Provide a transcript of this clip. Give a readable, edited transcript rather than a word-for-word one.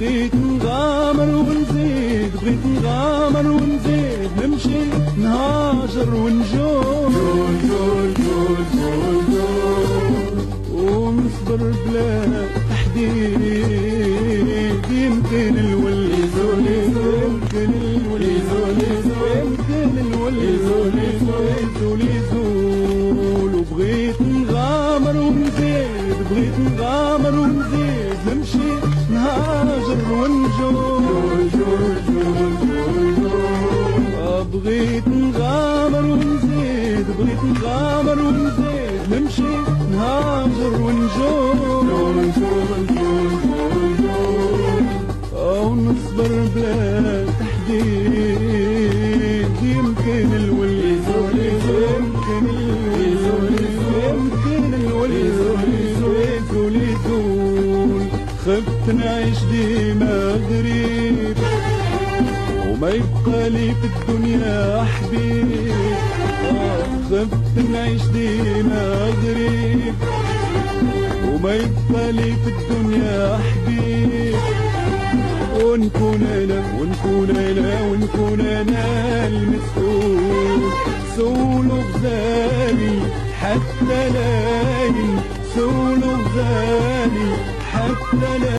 بغيت نغامر ونزيد، بغيت نغامر ونزيد، نمشي نهاجر ونجول، ونصبر بلا تحديد. يمكن الولد يمكن الولد يمكن الولد يزول. وبغيت نغامر ونزيد، بغيت نغامر ونزيد، نمشي نهاجر ونجول، بغيت نغامر ونزيد، بغيت نغامر ونزيد، نمشي نهاجر ونجول، ونصبر بلا تحديد. يمكن الولد يمكن الولد يزول. خفت نعيش ديما غريب وما يبقى لي في الدنيا حبيب. خفت نعيش ديما غريب وما يبقى لي في الدنيا حبيب. ونكون انا ونكون انا ونكون انا المسؤول. سولوا غزالي حتى لا سولوا غزالي حتى لا